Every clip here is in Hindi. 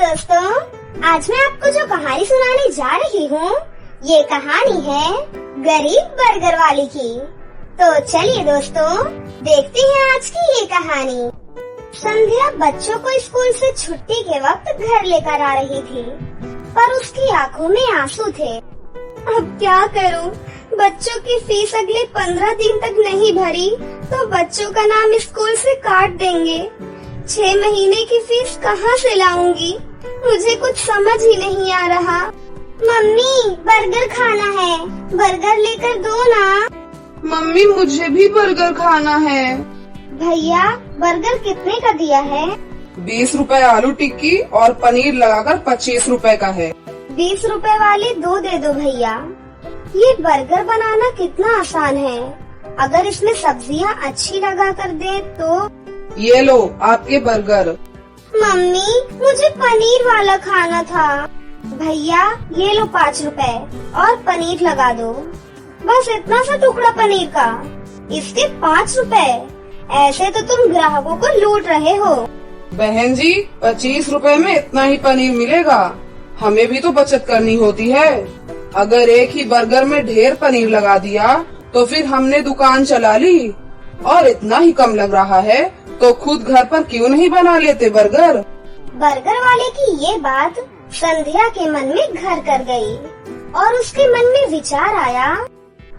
दोस्तों, आज मैं आपको जो कहानी सुनाने जा रही हूँ, ये कहानी है गरीब बर्गर वाली की। तो चलिए दोस्तों, देखते हैं आज की ये कहानी। संध्या बच्चों को स्कूल से छुट्टी के वक्त घर लेकर आ रही थी, पर उसकी आंखों में आंसू थे। अब क्या करूँ? बच्चों की फीस अगले 15 दिन तक नहीं भरी तो बच्चों का नाम स्कूल से काट देंगे। 6 महीने की फीस कहाँ से लाऊंगी? मुझे कुछ समझ ही नहीं आ रहा। मम्मी, बर्गर खाना है, बर्गर लेकर दो ना। मम्मी, मुझे भी बर्गर खाना है। भैया, बर्गर कितने का दिया है? 20 रुपए आलू टिक्की और पनीर लगाकर 25 रुपए का है। 20 रुपए वाले 2 दे दो भैया। ये बर्गर बनाना कितना आसान है। अगर इसमें सब्जियां अच्छी लगा कर दे तो। ये लो आपके बर्गर। मम्मी, मुझे पनीर वाला खाना था। भैया, ये लो 5 रुपए और पनीर लगा दो। बस इतना सा टुकड़ा पनीर का, इसके 5 रुपए। ऐसे तो तुम ग्राहकों को लूट रहे हो। बहन जी, 25 रुपए में इतना ही पनीर मिलेगा। हमें भी तो बचत करनी होती है। अगर एक ही बर्गर में ढेर पनीर लगा दिया तो फिर हमने दुकान चला ली। और इतना ही कम लग रहा है तो खुद घर पर क्यों नहीं बना लेते बर्गर? बर्गर वाले की ये बात संध्या के मन में घर कर गई और उसके मन में विचार आया,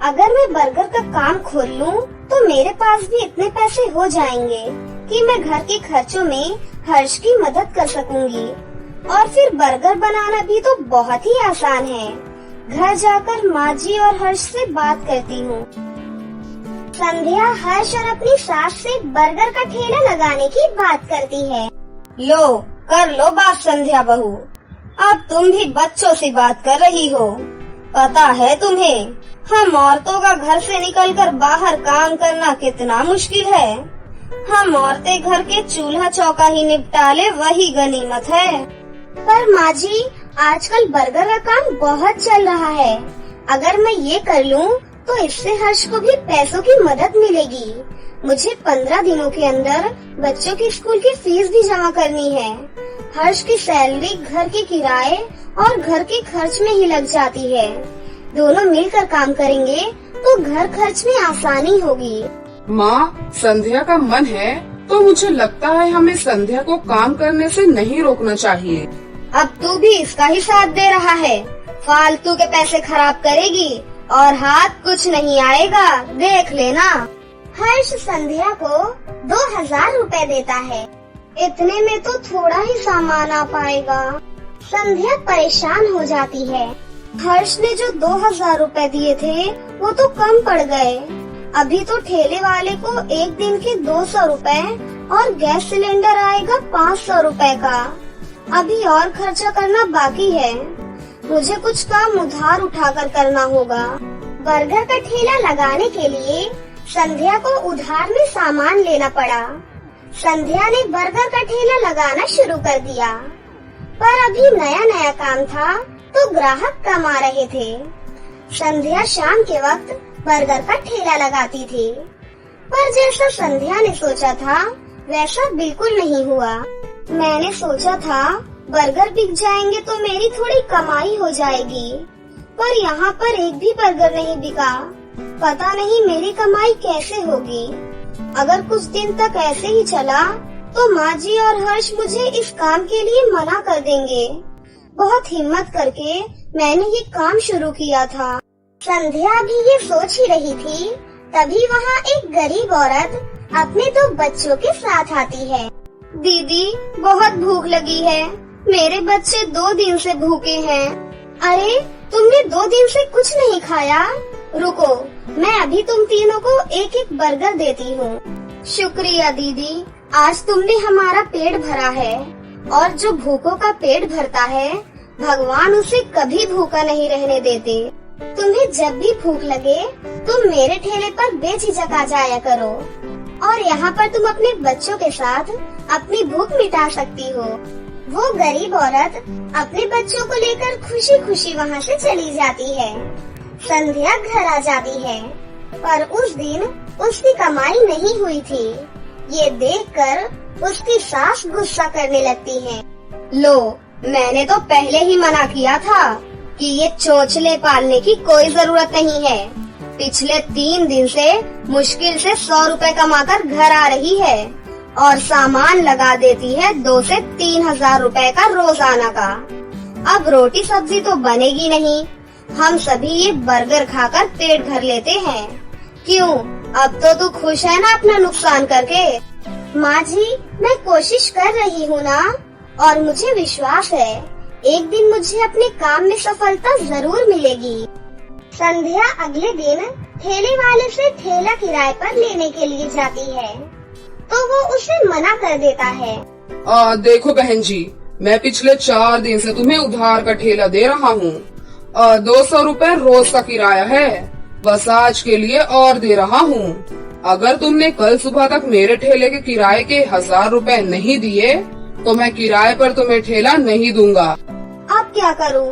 अगर मैं बर्गर का काम खोल लूं तो मेरे पास भी इतने पैसे हो जाएंगे कि मैं घर के खर्चों में हर्ष की मदद कर सकूंगी। और फिर बर्गर बनाना भी तो बहुत ही आसान है। घर जाकर माँ जी और हर्ष से बात करती हूँ। संध्या हर्ष और अपनी सास से बर्गर का ठेला लगाने की बात करती है। लो, कर लो बात संध्या बहू। अब तुम भी बच्चों से बात कर रही हो। पता है तुम्हें, हम औरतों का घर से निकलकर बाहर काम करना कितना मुश्किल है। हम औरतें घर के चूल्हा चौका ही निपटा ले, वही गनीमत है। पर माँ जी, आजकल बर्गर का काम बहुत चल रहा है। अगर मैं ये कर लूँ तो इससे हर्ष को भी पैसों की मदद मिलेगी। मुझे 15 दिनों के अंदर बच्चों की स्कूल की फीस भी जमा करनी है। हर्ष की सैलरी घर के किराए और घर के खर्च में ही लग जाती है। दोनों मिलकर काम करेंगे तो घर खर्च में आसानी होगी। माँ, संध्या का मन है तो मुझे लगता है हमें संध्या को काम करने से नहीं रोकना चाहिए। अब तू भी इसका ही साथ दे रहा है। फालतू के पैसे खराब करेगी और हाथ कुछ नहीं आएगा, देख लेना। हर्ष संध्या को 2000 रुपए देता है। इतने में तो थोड़ा ही सामान आ पाएगा। संध्या परेशान हो जाती है। हर्ष ने जो 2000 रुपए दिए थे वो तो कम पड़ गए। अभी तो ठेले वाले को एक दिन के 200 रुपए और गैस सिलेंडर आएगा 500 रुपए का। अभी और खर्चा करना बाकी है। मुझे कुछ काम उधार उठाकर करना होगा। बर्गर का ठेला लगाने के लिए संध्या को उधार में सामान लेना पड़ा। संध्या ने बर्गर का ठेला लगाना शुरू कर दिया, पर अभी नया नया काम था तो ग्राहक कम आ रहे थे। संध्या शाम के वक्त बर्गर का ठेला लगाती थी, पर जैसा संध्या ने सोचा था वैसा बिल्कुल नहीं हुआ। मैंने सोचा था बर्गर बिक जाएंगे तो मेरी थोड़ी कमाई हो जाएगी, पर यहाँ पर एक भी बर्गर नहीं बिका। पता नहीं मेरी कमाई कैसे होगी। अगर कुछ दिन तक ऐसे ही चला तो माँ जी और हर्ष मुझे इस काम के लिए मना कर देंगे। बहुत हिम्मत करके मैंने ये काम शुरू किया था। संध्या भी ये सोच ही रही थी, तभी वहाँ एक गरीब औरत अपने 2 बच्चों के साथ आती है। दीदी, बहुत भूख लगी है। मेरे बच्चे 2 दिन से भूखे हैं। अरे, तुमने 2 दिन से कुछ नहीं खाया? रुको, मैं अभी तुम तीनों को एक एक बर्गर देती हूँ। शुक्रिया दीदी, आज तुमने हमारा पेट भरा है। और जो भूखों का पेट भरता है, भगवान उसे कभी भूखा नहीं रहने देते। तुम्हें जब भी भूख लगे तुम मेरे ठेले पर बेझिझक आ जाया करो और यहाँ पर तुम अपने बच्चों के साथ अपनी भूख मिटा सकती हो। वो गरीब औरत अपने बच्चों को लेकर खुशी खुशी वहाँ से चली जाती है। संध्या घर आ जाती है, पर उस दिन उसकी कमाई नहीं हुई थी। ये देखकर उसकी सास गुस्सा करने लगती है। लो, मैंने तो पहले ही मना किया था कि ये चोंचले पालने की कोई जरूरत नहीं है। पिछले 3 दिन से मुश्किल से 100 रुपए कमाकर घर आ रही है और सामान लगा देती है 2 से 3 हजार रुपए का रोजाना का। अब रोटी सब्जी तो बनेगी नहीं, हम सभी ये बर्गर खाकर पेट भर लेते हैं। क्यों, अब तो तू खुश है ना अपना नुकसान करके? माँ जी, मैं कोशिश कर रही हूँ ना, और मुझे विश्वास है एक दिन मुझे अपने काम में सफलता जरूर मिलेगी। संध्या अगले दिन ठेले वाले से ठेला किराए पर लेने के लिए जाती है, तो वो उसे मना कर देता है। देखो बहन जी, मैं पिछले 4 दिन से तुम्हें उधार का ठेला दे रहा हूँ। 200 रुपए रोज का किराया है, बस आज के लिए और दे रहा हूँ। अगर तुमने कल सुबह तक मेरे ठेले के किराए के 1000 रुपए नहीं दिए तो मैं किराए पर तुम्हें ठेला नहीं दूंगा। अब क्या करूँ?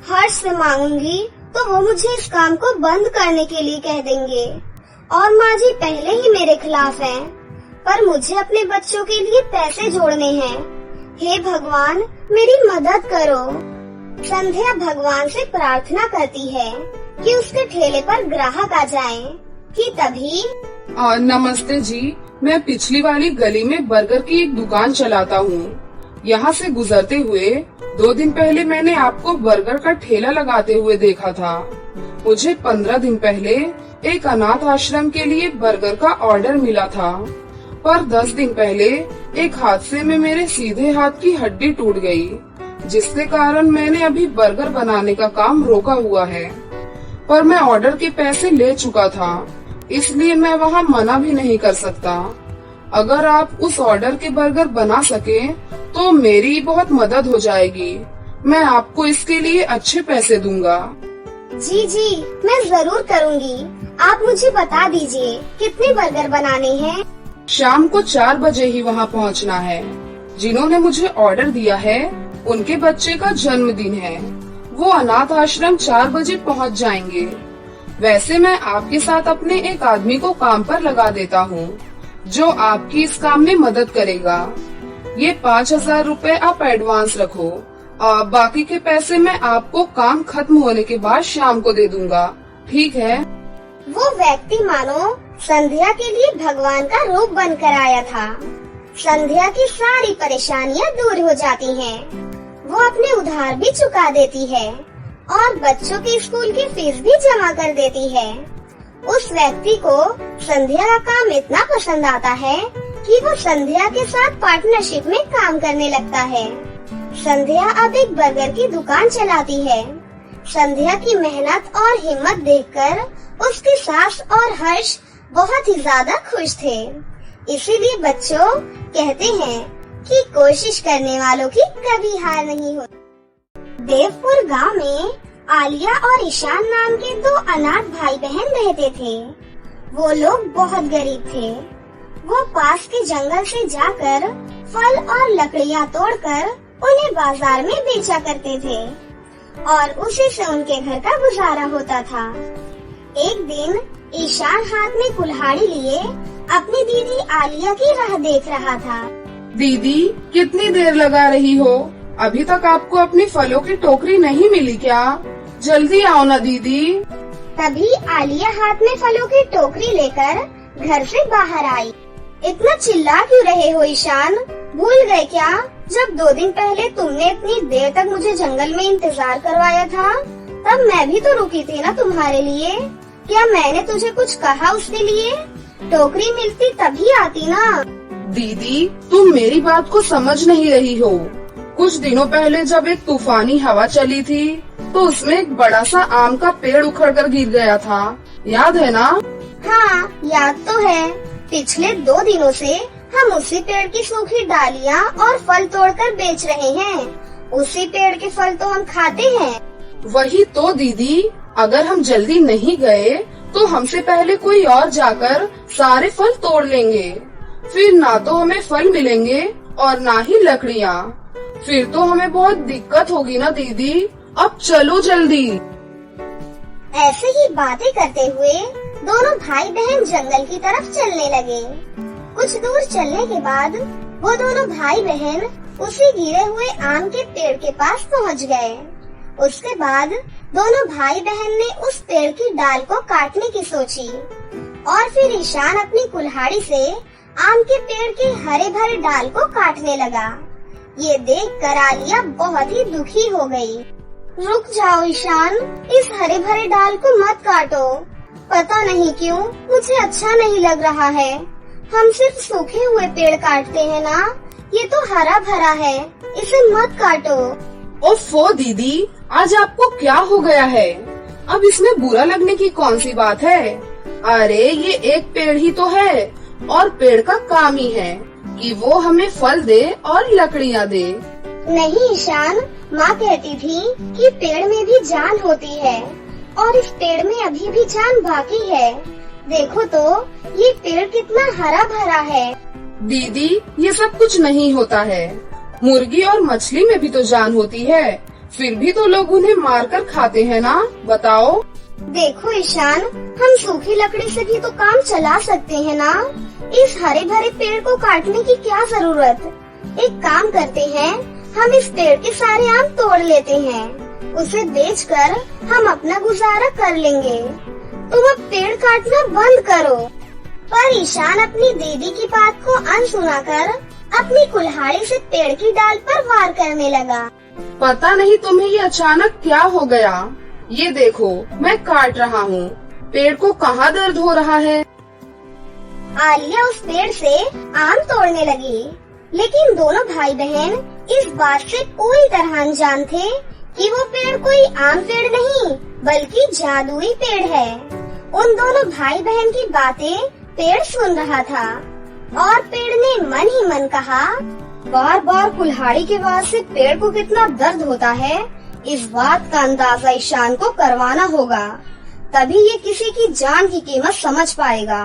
हर्ष से मांगूंगी तो वो मुझे इस काम को बंद करने के लिए कह देंगे, और माँ जी पहले ही मेरे खिलाफ हैं, पर मुझे अपने बच्चों के लिए पैसे जोड़ने हैं। हे भगवान, मेरी मदद करो। संध्या भगवान से प्रार्थना करती है कि उसके ठेले पर ग्राहक आ जाएं, कि तभी नमस्ते जी, मैं पिछली वाली गली में बर्गर की एक दुकान चलाता हूँ। यहाँ से गुजरते हुए 2 दिन पहले मैंने आपको बर्गर का ठेला लगाते हुए देखा था। मुझे 15 दिन पहले एक अनाथ आश्रम के लिए बर्गर का ऑर्डर मिला था, पर 10 दिन पहले एक हादसे में मेरे सीधे हाथ की हड्डी टूट गई, जिसके कारण मैंने अभी बर्गर बनाने का काम रोका हुआ है। पर मैं ऑर्डर के पैसे ले चुका था, इसलिए मैं वहाँ मना भी नहीं कर सकता। अगर आप उस ऑर्डर के बर्गर बना सके तो मेरी बहुत मदद हो जाएगी। मैं आपको इसके लिए अच्छे पैसे दूंगा। जी जी, मैं जरूर करूँगी। आप मुझे बता दीजिए कितने बर्गर बनाने हैं। शाम को 4 बजे ही वहाँ पहुँचना है। जिन्होंने मुझे ऑर्डर दिया है उनके बच्चे का जन्मदिन है। वो अनाथ आश्रम 4 बजे पहुँच जाएंगे। वैसे मैं आपके साथ अपने एक आदमी को काम पर लगा देता हूँ, जो आपकी इस काम में मदद करेगा। ये 5000 रुपए आप एडवांस रखो, और बाकी के पैसे मैं आपको काम खत्म होने के बाद शाम को दे दूंगा, ठीक है? वो व्यक्ति मानो संध्या के लिए भगवान का रूप बनकर आया था। संध्या की सारी परेशानियाँ दूर हो जाती हैं। वो अपने उधार भी चुका देती है और बच्चों की स्कूल की फीस भी जमा कर देती है। उस व्यक्ति को संध्या का काम इतना पसंद आता है कि वो संध्या के साथ पार्टनरशिप में काम करने लगता है। संध्या अब एक बर्गर की दुकान चलाती है। संध्या की मेहनत और हिम्मत देखकर उसकी सास और हर्ष बहुत ही ज्यादा खुश थे। इसीलिए बच्चों कहते हैं कि कोशिश करने वालों की कभी हार नहीं होती। देवपुर गांव में आलिया और ईशान नाम के 2 अनाथ भाई बहन रहते थे। वो लोग बहुत गरीब थे। वो पास के जंगल से जाकर फल और लकड़ियाँ तोड़कर उन्हें बाजार में बेचा करते थे और उसी से उनके घर का गुजारा होता था। एक दिन ईशान हाथ में कुल्हाड़ी लिए अपनी दीदी आलिया की राह देख रहा था। दीदी, कितनी देर लगा रही हो? अभी तक आपको अपनी फलों की टोकरी नहीं मिली क्या? जल्दी आओ ना दीदी। तभी आलिया हाथ में फलों की टोकरी लेकर घर से बाहर आई। इतना चिल्ला क्यों रहे हो ईशान? भूल गए क्या जब 2 दिन पहले तुमने इतनी देर तक मुझे जंगल में इंतजार करवाया था? तब मैं भी तो रुकी थी ना तुम्हारे लिए। क्या मैंने तुझे कुछ कहा उसके लिए? टोकरी मिलती तभी आती ना। दीदी, तुम मेरी बात को समझ नहीं रही हो। कुछ दिनों पहले जब एक तूफानी हवा चली थी तो उसमें एक बड़ा सा आम का पेड़ उखड़कर गिर गया था, याद है ना? हाँ, याद तो है। पिछले 2 दिनों से हम उसी पेड़ की सूखी डालियाँ और फल तोड़कर बेच रहे हैं। उसी पेड़ के फल तो हम खाते हैं। वही तो दीदी, अगर हम जल्दी नहीं गए तो हमसे पहले कोई और जाकर सारे फल तोड़ लेंगे। फिर ना तो हमें फल मिलेंगे और ना ही लकड़ियाँ। फिर तो हमें बहुत दिक्कत होगी ना दीदी। अब चलो जल्दी। ऐसे ही बातें करते हुए दोनों भाई बहन जंगल की तरफ चलने लगे। कुछ दूर चलने के बाद वो दोनों भाई बहन उसी गिरे हुए आम के पेड़ के पास पहुंच गए। उसके बाद दोनों भाई बहन ने उस पेड़ की डाल को काटने की सोची और फिर ईशान अपनी कुल्हाड़ी से आम के पेड़ के हरे भरे डाल को काटने लगा। ये देखकर आलिया बहुत ही दुखी हो गई। रुक जाओ ईशान, इस हरे भरे डाल को मत काटो। पता नहीं क्यों मुझे अच्छा नहीं लग रहा है। हम सिर्फ सूखे हुए पेड़ काटते हैं ना, ये तो हरा भरा है, इसे मत काटो। ओफो दीदी, आज आपको क्या हो गया है? अब इसमें बुरा लगने की कौन सी बात है? अरे ये एक पेड़ ही तो है और पेड़ का काम ही है कि वो हमें फल दे और लकड़ियाँ दे। नहीं ईशान, माँ कहती थी कि पेड़ में भी जान होती है और इस पेड़ में अभी भी जान बाकी है। देखो तो ये पेड़ कितना हरा भरा है। दीदी ये सब कुछ नहीं होता है। मुर्गी और मछली में भी तो जान होती है, फिर भी तो लोग उन्हें मारकर खाते हैं ना, बताओ। देखो ईशान, हम सूखी लकड़ी से भी तो काम चला सकते हैं ना। इस हरे भरे पेड़ को काटने की क्या जरूरत। एक काम करते हैं, हम इस पेड़ के सारे आम तोड़ लेते हैं, उसे बेचकर हम अपना गुजारा कर लेंगे। तुम अब पेड़ काटना बंद करो। पर ईशान अपनी दीदी की बात को अनसुना कर अपनी कुल्हाड़ी से पेड़ की डाल पर वार करने लगा। पता नहीं तुम्हें ये अचानक क्या हो गया। ये देखो मैं काट रहा हूँ, पेड़ को कहाँ दर्द हो रहा है। आलिया उस पेड़ से आम तोड़ने लगी, लेकिन दोनों भाई बहन इस बात से पूरी तरह अनजान थे कि वो पेड़ कोई आम पेड़ नहीं बल्कि जादुई पेड़ है। उन दोनों भाई बहन की बातें पेड़ सुन रहा था और पेड़ ने मन ही मन कहा, बार बार कुल्हाड़ी के आवाज से पेड़ को कितना दर्द होता है, इस बात का अंदाजा ईशान को करवाना होगा, तभी ये किसी की जान की कीमत समझ पाएगा।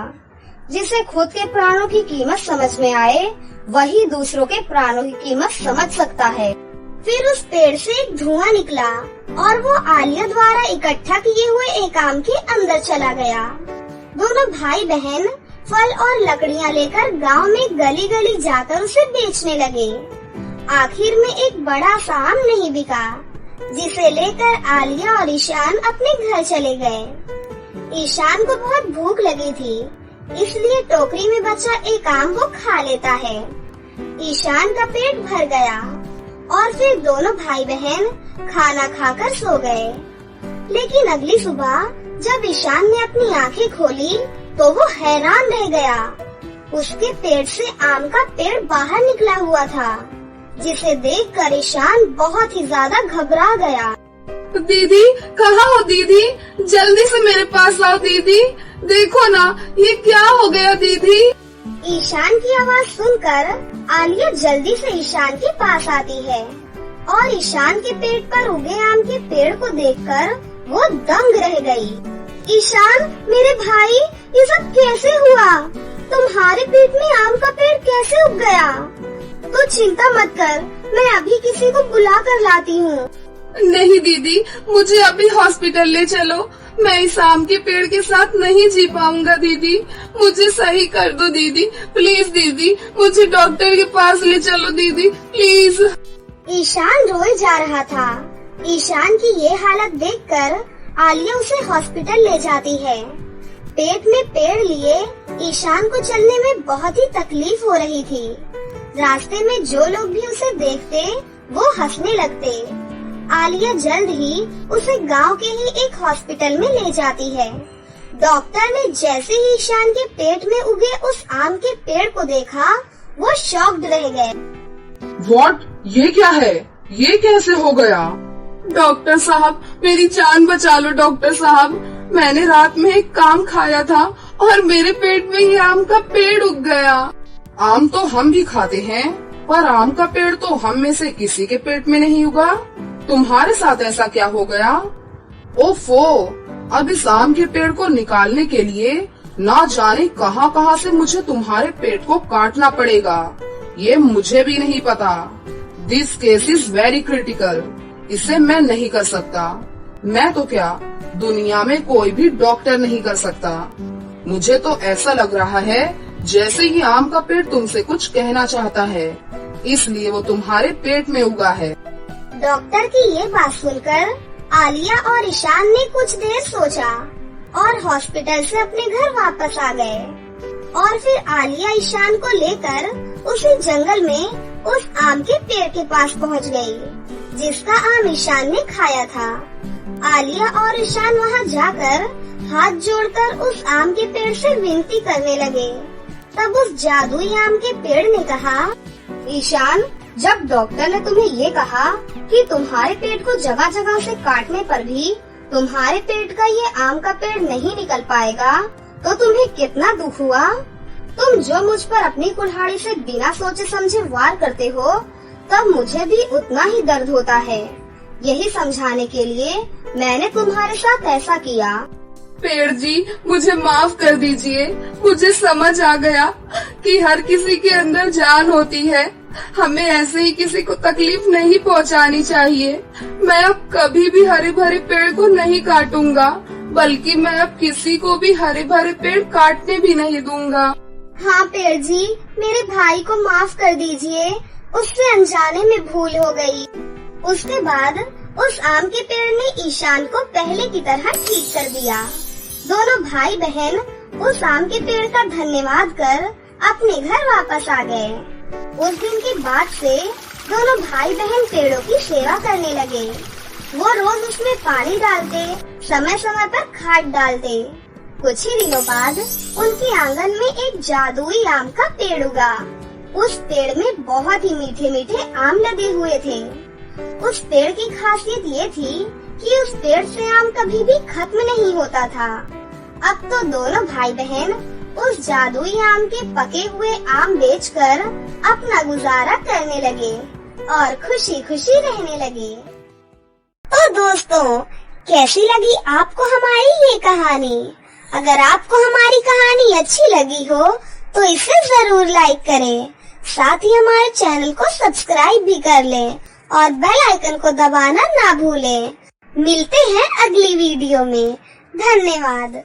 जिसे खुद के प्राणों की कीमत समझ में आए, वही दूसरों के प्राणों की कीमत समझ सकता है। फिर उस पेड़ से एक धुआं निकला और वो आलिया द्वारा इकट्ठा किए हुए एक आम के अंदर चला गया। दोनों भाई बहन फल और लकड़ियाँ लेकर गांव में गली गली जाकर उसे बेचने लगे। आखिर में एक बड़ा सा आम नहीं बिका, जिसे लेकर आलिया और ईशान अपने घर चले गए। ईशान को बहुत भूख लगी थी, इसलिए टोकरी में बचा एक आम वो खा लेता है। ईशान का पेट भर गया और फिर दोनों भाई बहन खाना खाकर सो गए। लेकिन अगली सुबह जब ईशान ने अपनी आंखें खोली तो वो हैरान रह गया। उसके पेट से आम का पेड़ बाहर निकला हुआ था, जिसे देखकर ईशान बहुत ही ज्यादा घबरा गया। दीदी कहाँ हो दीदी, जल्दी से मेरे पास आओ दीदी, देखो ना ये क्या हो गया दीदी। ईशान की आवाज सुनकर आलिया जल्दी से ईशान के पास आती है और ईशान के पेट पर उगे आम के पेड़ को देखकर वो दंग रह गई। ईशान मेरे भाई, ये सब कैसे हुआ? तुम्हारे पेट में आम का पेड़ कैसे उग गया? तो चिंता मत कर, मैं अभी किसी को बुला कर लाती हूँ। नहीं दीदी, मुझे अभी हॉस्पिटल ले चलो, मैं इस आम के पेड़ के साथ नहीं जी पाऊंगा दीदी, मुझे सही कर दो दीदी, प्लीज दीदी, मुझे डॉक्टर के पास ले चलो दीदी, प्लीज। ईशान रोए जा रहा था। ईशान की ये हालत देखकर आलिया उसे हॉस्पिटल ले जाती है। पेट में पेड़ लिए ईशान को चलने में बहुत ही तकलीफ हो रही थी। रास्ते में जो लोग भी उसे देखते वो हंसने लगते। आलिया जल्द ही उसे गांव के ही एक हॉस्पिटल में ले जाती है। डॉक्टर ने जैसे ही ईशान के पेट में उगे उस आम के पेड़ को देखा, वो शॉक्ड रह गए। व्हाट? ये क्या है? ये कैसे हो गया? डॉक्टर साहब मेरी जान बचा लो डॉक्टर साहब, मैंने रात में एक आम खाया था और मेरे पेट में ये आम का पेड़ उग गया। आम तो हम भी खाते हैं, पर आम का पेड़ तो हम में से किसी के पेट में नहीं उगा। तुम्हारे साथ ऐसा क्या हो गया? ओफो, अब इस आम के पेड़ को निकालने के लिए ना जाने कहां कहां से मुझे तुम्हारे पेट को काटना पड़ेगा, ये मुझे भी नहीं पता। This case is very critical, इसे मैं नहीं कर सकता। मैं तो क्या, दुनिया में कोई भी डॉक्टर नहीं कर सकता। मुझे तो ऐसा लग रहा है जैसे ही आम का पेड़ तुमसे कुछ कहना चाहता है, इसलिए वो तुम्हारे पेट में उगा है। डॉक्टर की ये बात सुनकर आलिया और ईशान ने कुछ देर सोचा और हॉस्पिटल से अपने घर वापस आ गए। और फिर आलिया ईशान को लेकर उसी जंगल में उस आम के पेड़ के पास पहुंच गई, जिसका आम ईशान ने खाया था। आलिया और ईशान वहां जाकर हाथ जोड़कर उस आम के पेड़ से विनती करने लगे। तब उस जादुई आम के पेड़ ने कहा, ईशान, जब डॉक्टर ने तुम्हें ये कहा कि तुम्हारे पेट को जगह जगह से काटने पर भी तुम्हारे पेट का ये आम का पेड़ नहीं निकल पाएगा, तो तुम्हें कितना दुख हुआ। तुम जो मुझ पर अपनी कुल्हाड़ी से बिना सोचे समझे वार करते हो, तब मुझे भी उतना ही दर्द होता है। यही समझाने के लिए मैंने तुम्हारे साथ ऐसा किया। पेड़ जी, मुझे माफ कर दीजिए। मुझे समझ आ गया कि हर किसी के अंदर जान होती है। हमें ऐसे ही किसी को तकलीफ नहीं पहुंचानी चाहिए। मैं अब कभी भी हरे भरे पेड़ को नहीं काटूंगा, बल्कि मैं अब किसी को भी हरे भरे पेड़ काटने भी नहीं दूंगा। हाँ पेड़ जी, मेरे भाई को माफ कर दीजिए, उससे अनजाने में भूल हो गई। उसके बाद उस आम के पेड़ ने ईशान को पहले की तरह ठीक कर दिया। दोनों भाई बहन उस आम के पेड़ का धन्यवाद कर अपने घर वापस आ गए। उस दिन के बाद से दोनों भाई बहन पेड़ों की सेवा करने लगे। वो रोज उसमें पानी डालते, समय समय पर खाद डालते। कुछ ही दिनों बाद उनके आंगन में एक जादुई आम का पेड़ उगा। उस पेड़ में बहुत ही मीठे मीठे आम लगे हुए थे। उस पेड़ की खासियत ये थी कि उस पेड़ से आम कभी भी खत्म नहीं होता था। अब तो दोनों भाई बहन उस जादुई आम के पके हुए आम बेचकर अपना गुजारा करने लगे और खुशी खुशी रहने लगे। तो दोस्तों, कैसी लगी आपको हमारी ये कहानी? अगर आपको हमारी कहानी अच्छी लगी हो तो इसे जरूर लाइक करें। साथ ही हमारे चैनल को सब्सक्राइब भी कर लें और बेल आइकन को दबाना ना भूलें। मिलते हैं अगली वीडियो में। धन्यवाद।